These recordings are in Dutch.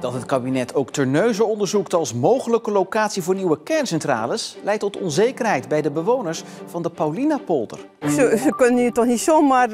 Dat het kabinet ook Terneuzen onderzoekt als mogelijke locatie voor nieuwe kerncentrales leidt tot onzekerheid bij de bewoners van de Paulinapolder. Ze kunnen hier toch niet zomaar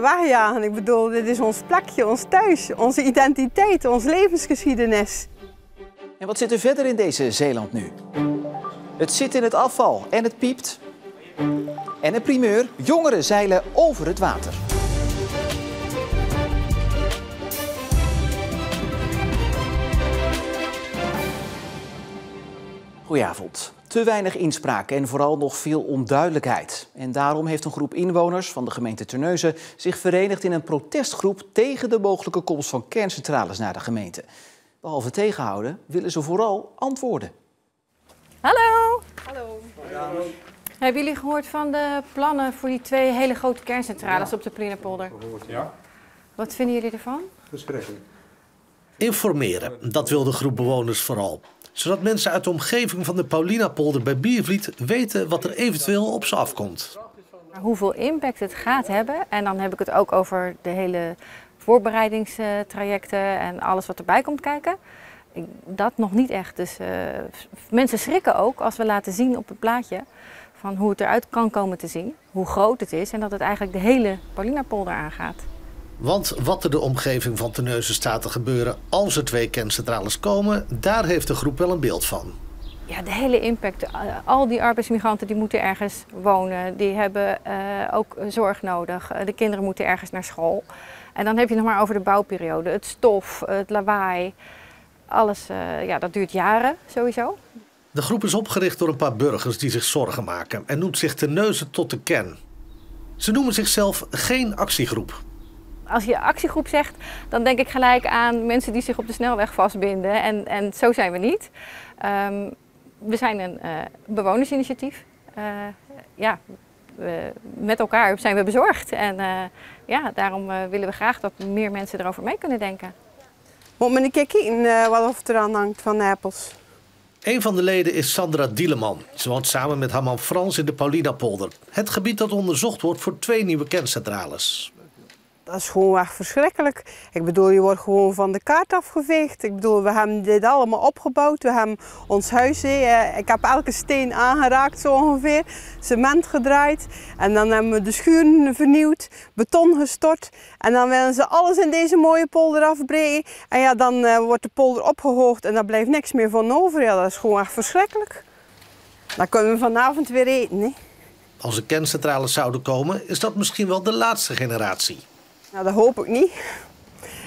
wegjagen. Ik bedoel, dit is ons plekje, ons thuis, onze identiteit, onze levensgeschiedenis. En wat zit er verder in deze Zeeland nu? Het zit in het afval en het piept. En een primeur, jongeren zeilen over het water. Goedenavond. Te weinig inspraak en vooral nog veel onduidelijkheid. En daarom heeft een groep inwoners van de gemeente Terneuzen zich verenigd in een protestgroep tegen de mogelijke komst van kerncentrales naar de gemeente. Behalve tegenhouden willen ze vooral antwoorden. Hallo. Hallo. Hebben jullie gehoord van de plannen voor die 2 hele grote kerncentrales op de Paulinapolder? Ja. Wat vinden jullie ervan? Verschrikkelijk. Informeren, dat wil de groep bewoners vooral. Zodat mensen uit de omgeving van de Paulinapolder bij Biervliet weten wat er eventueel op ze afkomt. Hoeveel impact het gaat hebben. En dan heb ik het ook over de hele voorbereidingstrajecten en alles wat erbij komt kijken. Dat nog niet echt. Dus mensen schrikken ook als we laten zien op het plaatje van hoe het eruit kan komen te zien. Hoe groot het is en dat het eigenlijk de hele Paulinapolder aangaat. Want wat er de omgeving van Terneuzen staat te gebeuren als er 2 kerncentrales komen, daar heeft de groep wel een beeld van. Ja, de hele impact. Al die arbeidsmigranten die moeten ergens wonen, die hebben ook zorg nodig. De kinderen moeten ergens naar school. En dan heb je nog maar over de bouwperiode. Het stof, het lawaai, alles, ja, dat duurt jaren sowieso. De groep is opgericht door een paar burgers die zich zorgen maken en noemt zich Terneuzen tot de kern. Ze noemen zichzelf geen actiegroep. Als je actiegroep zegt, dan denk ik gelijk aan mensen die zich op de snelweg vastbinden. En zo zijn we niet. We zijn een bewonersinitiatief. Met elkaar zijn we bezorgd. En daarom willen we graag dat meer mensen erover mee kunnen denken. Moet men een keer kijken wat er aan hangt van Napels. Een van de leden is Sandra Dieleman. Ze woont samen met haar man Frans in de Paulinapolder. Het gebied dat onderzocht wordt voor 2 nieuwe kerncentrales. Dat is gewoon echt verschrikkelijk. Ik bedoel, je wordt gewoon van de kaart afgeveegd. Ik bedoel, we hebben dit allemaal opgebouwd. We hebben ons huis, ik heb elke steen aangeraakt zo ongeveer. Cement gedraaid. En dan hebben we de schuren vernieuwd, beton gestort. En dan willen ze alles in deze mooie polder afbreken. En ja, dan wordt de polder opgehoogd en daar blijft niks meer van over. Ja, dat is gewoon echt verschrikkelijk. Dan kunnen we vanavond weer eten, hè. Als er kerncentrales zouden komen, is dat misschien wel de laatste generatie. Nou, dat hoop ik niet.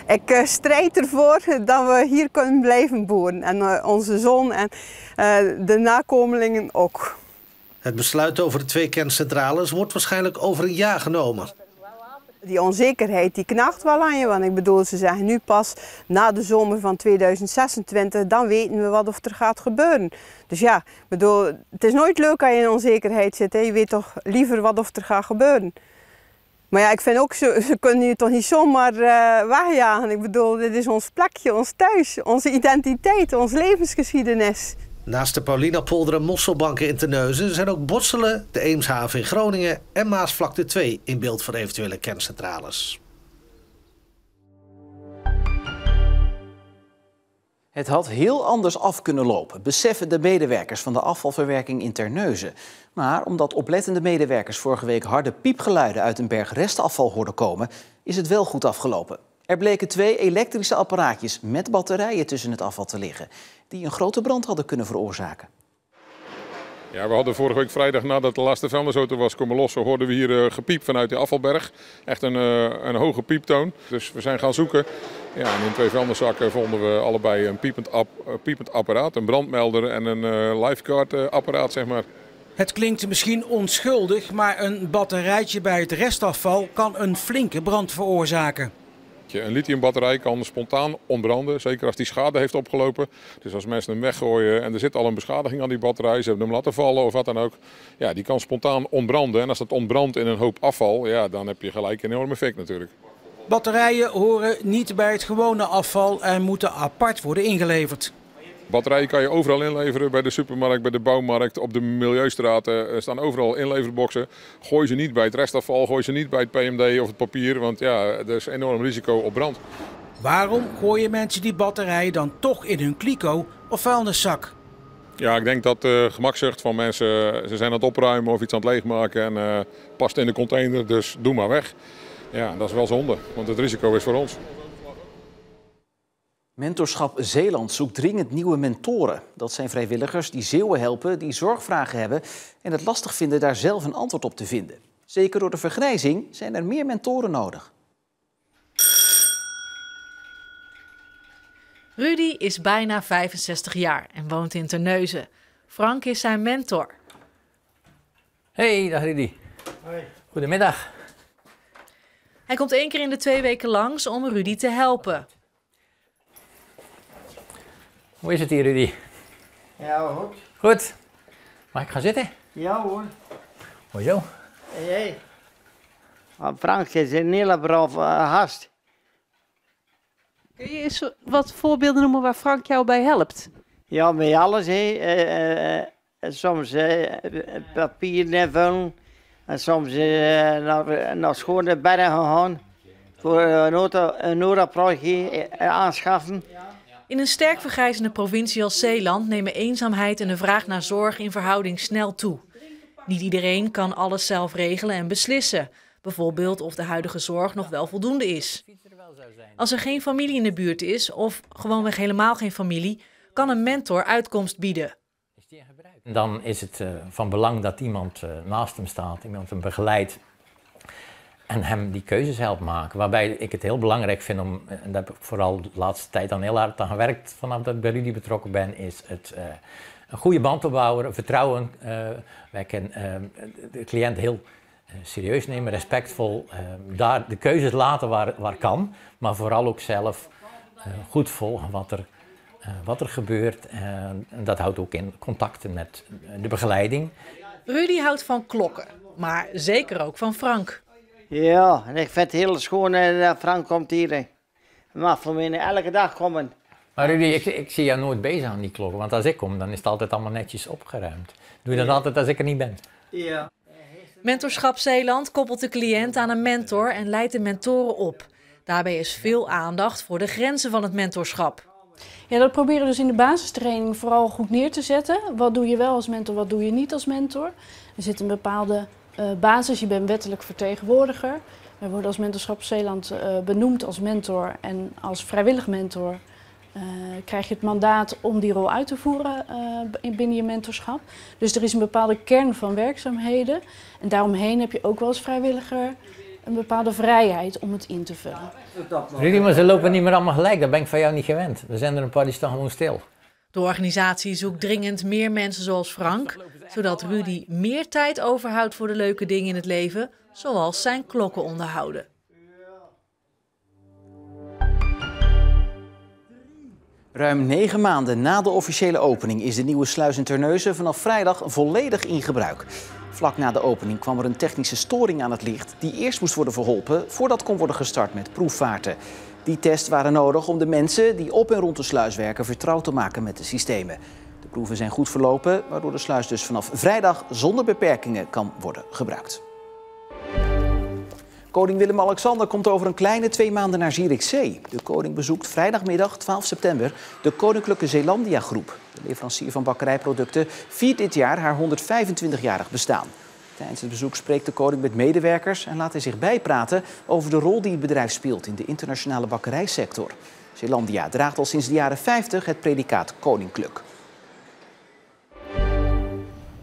Ik strijd ervoor dat we hier kunnen blijven wonen. En onze zoon en de nakomelingen ook. Het besluit over de 2 kerncentrales wordt waarschijnlijk over een jaar genomen. Die onzekerheid die knaagt wel aan je. Want ik bedoel, ze zeggen nu pas na de zomer van 2026, dan weten we wat of er gaat gebeuren. Dus ja, ik bedoel, het is nooit leuk als je in onzekerheid zit. Hè. Je weet toch liever wat of er gaat gebeuren. Maar ja, ik vind ook, ze kunnen hier toch niet zomaar wegjagen. Ik bedoel, dit is ons plekje, ons thuis, onze identiteit, onze levensgeschiedenis. Naast de Paulinapolder en Mosselbanken in Terneuzen zijn ook Borselen, de Eemshaven in Groningen en Maasvlakte 2 in beeld voor eventuele kerncentrales. Het had heel anders af kunnen lopen, beseffen de medewerkers van de afvalverwerking in Terneuzen. Maar omdat oplettende medewerkers vorige week harde piepgeluiden uit een berg restafval hoorden komen, is het wel goed afgelopen. Er bleken 2 elektrische apparaatjes met batterijen tussen het afval te liggen, die een grote brand hadden kunnen veroorzaken. Ja, we hadden vorige week vrijdag nadat de laatste vuilnisauto was komen lossen, hoorden we hier gepiep vanuit de afvalberg. Echt een hoge pieptoon. Dus we zijn gaan zoeken. Ja, en in 2 vuilniszakken vonden we allebei een piepend apparaat, een brandmelder en een lifeguard apparaat, zeg maar. Het klinkt misschien onschuldig, maar een batterijtje bij het restafval kan een flinke brand veroorzaken. Een lithiumbatterij kan spontaan ontbranden, zeker als die schade heeft opgelopen. Dus als mensen hem weggooien en er zit al een beschadiging aan die batterij, ze hebben hem laten vallen of wat dan ook, ja, die kan spontaan ontbranden. En als dat ontbrandt in een hoop afval, ja, dan heb je gelijk een enorm effect natuurlijk. Batterijen horen niet bij het gewone afval en moeten apart worden ingeleverd. Batterijen kan je overal inleveren, bij de supermarkt, bij de bouwmarkt, op de milieustraten. Er staan overal inleverboxen. Gooi ze niet bij het restafval, gooi ze niet bij het PMD of het papier, want ja, er is enorm risico op brand. Waarom gooien mensen die batterijen dan toch in hun kliko of vuilniszak? Ja, ik denk dat de gemakzucht van mensen, ze zijn aan het opruimen of iets aan het leegmaken en past in de container, dus doe maar weg. Ja, dat is wel zonde, want het risico is voor ons. Mentorschap Zeeland zoekt dringend nieuwe mentoren. Dat zijn vrijwilligers die Zeeuwen helpen, die zorgvragen hebben en het lastig vinden daar zelf een antwoord op te vinden. Zeker door de vergrijzing zijn er meer mentoren nodig. Rudy is bijna 65 jaar en woont in Terneuzen. Frank is zijn mentor. Hey, dag Rudy. Hoi. Goedemiddag. Hij komt 1 keer in de 2 weken langs om Rudy te helpen. Hoe is het hier, Rudy? Ja, goed. Goed. Mag ik gaan zitten? Ja hoor. Hoezo? Hey. Frank is een hele brave gast. Kun je eens wat voorbeelden noemen waar Frank jou bij helpt? Ja, met alles. Soms papier invullen. En soms naar schone bergen gaan. Voor een noodapparatje aanschaffen. In een sterk vergrijzende provincie als Zeeland nemen eenzaamheid en de vraag naar zorg in verhouding snel toe. Niet iedereen kan alles zelf regelen en beslissen. Bijvoorbeeld of de huidige zorg nog wel voldoende is. Als er geen familie in de buurt is of gewoonweg helemaal geen familie, kan een mentor uitkomst bieden. Dan is het van belang dat iemand naast hem staat, iemand hem begeleidt en hem die keuzes helpt maken. Waarbij ik het heel belangrijk vind om, en daar heb ik vooral de laatste tijd dan heel hard aan gewerkt vanaf dat ik bij Rudy betrokken ben, is het een goede band opbouwen, vertrouwen wekken, de cliënt heel serieus nemen, respectvol, daar de keuzes laten waar kan, maar vooral ook zelf goed volgen wat er gebeurt. En dat houdt ook in contacten met de begeleiding. Rudy houdt van klokken, maar zeker ook van Frank. Ja, en ik vind het heel schoon dat Frank komt hier. Hij mag voor mij elke dag komen. Maar Rudy, ik zie jou nooit bezig aan die klokken, want als ik kom, dan is het altijd allemaal netjes opgeruimd. Doe je dat altijd als ik er niet ben? Ja. Mentorschap Zeeland koppelt de cliënt aan een mentor en leidt de mentoren op. Daarbij is veel aandacht voor de grenzen van het mentorschap. Ja, dat proberen we dus in de basistraining vooral goed neer te zetten. Wat doe je wel als mentor, wat doe je niet als mentor? Er zit een bepaalde basis, je bent wettelijk vertegenwoordiger. We worden als Mentorschap Zeeland benoemd als mentor en als vrijwillig mentor krijg je het mandaat om die rol uit te voeren binnen je mentorschap. Dus er is een bepaalde kern van werkzaamheden en daaromheen heb je ook wel als vrijwilliger een bepaalde vrijheid om het in te vullen. Rudy, maar ze lopen niet meer allemaal gelijk, dat ben ik van jou niet gewend. Er zijn er een paar die staan gewoon stil. De organisatie zoekt dringend meer mensen zoals Frank, zodat Rudy meer tijd overhoudt voor de leuke dingen in het leven, zoals zijn klokken onderhouden. Ruim 9 maanden na de officiële opening is de nieuwe sluis in Terneuzen vanaf vrijdag volledig in gebruik. Vlak na de opening kwam er een technische storing aan het licht die eerst moest worden verholpen voordat kon worden gestart met proefvaarten. Die tests waren nodig om de mensen die op en rond de sluis werken vertrouwd te maken met de systemen. De proeven zijn goed verlopen, waardoor de sluis dus vanaf vrijdag zonder beperkingen kan worden gebruikt. Koning Willem-Alexander komt over een kleine 2 maanden naar Zierikzee. De koning bezoekt vrijdagmiddag 12 september de Koninklijke Zeelandia Groep. De leverancier van bakkerijproducten viert dit jaar haar 125-jarig bestaan. Tijdens het bezoek spreekt de koning met medewerkers en laat hij zich bijpraten over de rol die het bedrijf speelt in de internationale bakkerijsector. Zeelandia draagt al sinds de jaren 50 het predicaat koninklijk.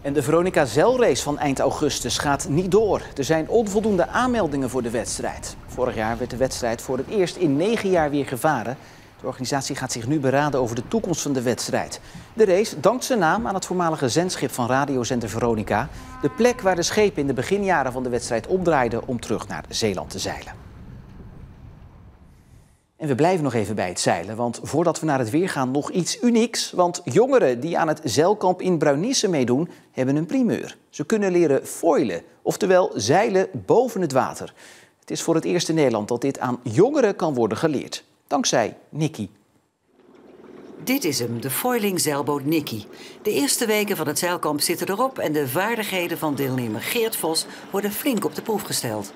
En de Veronica Zeilrace van eind augustus gaat niet door. Er zijn onvoldoende aanmeldingen voor de wedstrijd. Vorig jaar werd de wedstrijd voor het eerst in 9 jaar weer gevaren. De organisatie gaat zich nu beraden over de toekomst van de wedstrijd. De race dankt zijn naam aan het voormalige zendschip van radiozender Veronica. De plek waar de schepen in de beginjaren van de wedstrijd omdraaiden om terug naar Zeeland te zeilen. En we blijven nog even bij het zeilen, want voordat we naar het weer gaan nog iets unieks. Want jongeren die aan het zeilkamp in Bruinisse meedoen, hebben een primeur. Ze kunnen leren foilen, oftewel zeilen boven het water. Het is voor het eerst in Nederland dat dit aan jongeren kan worden geleerd. Dankzij Nicky. Dit is hem, de foiling zeilboot Nicky. De eerste weken van het zeilkamp zitten erop en de vaardigheden van deelnemer Geert Vos worden flink op de proef gesteld.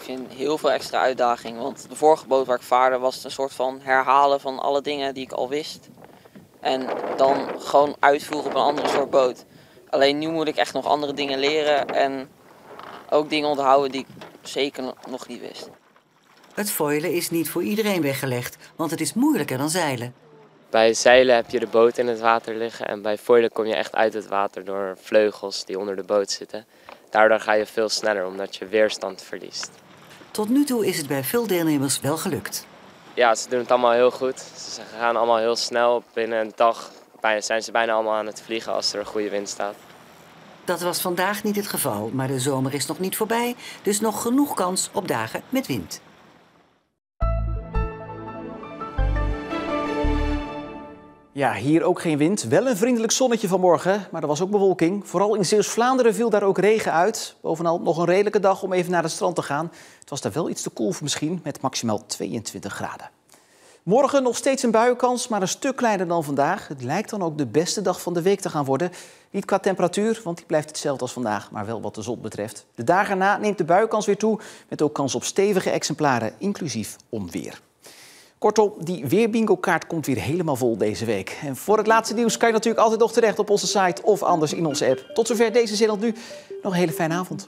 vind heel veel extra uitdaging. Want de vorige boot waar ik vaarde was het een soort van herhalen van alle dingen die ik al wist. En dan gewoon uitvoeren op een andere soort boot. Alleen nu moet ik echt nog andere dingen leren en ook dingen onthouden die ik zeker nog niet wist. Het foilen is niet voor iedereen weggelegd, want het is moeilijker dan zeilen. Bij zeilen heb je de boot in het water liggen en bij foilen kom je echt uit het water door vleugels die onder de boot zitten. Daardoor ga je veel sneller omdat je weerstand verliest. Tot nu toe is het bij veel deelnemers wel gelukt. Ja, ze doen het allemaal heel goed. Ze gaan allemaal heel snel. Binnen een dag zijn ze bijna allemaal aan het vliegen als er een goede wind staat. Dat was vandaag niet het geval, maar de zomer is nog niet voorbij, dus nog genoeg kans op dagen met wind. Ja, hier ook geen wind. Wel een vriendelijk zonnetje vanmorgen, maar er was ook bewolking. Vooral in Zeeuws-Vlaanderen viel daar ook regen uit. Bovenal nog een redelijke dag om even naar het strand te gaan. Het was daar wel iets te koel misschien, met maximaal 22 graden. Morgen nog steeds een buienkans, maar een stuk kleiner dan vandaag. Het lijkt dan ook de beste dag van de week te gaan worden. Niet qua temperatuur, want die blijft hetzelfde als vandaag, maar wel wat de zon betreft. De dagen erna neemt de buienkans weer toe, met ook kans op stevige exemplaren, inclusief onweer. Kortom, die weerbingo-kaart komt weer helemaal vol deze week. En voor het laatste nieuws kan je natuurlijk altijd nog terecht op onze site of anders in onze app. Tot zover deze Zeeland Nu. Nog een hele fijne avond.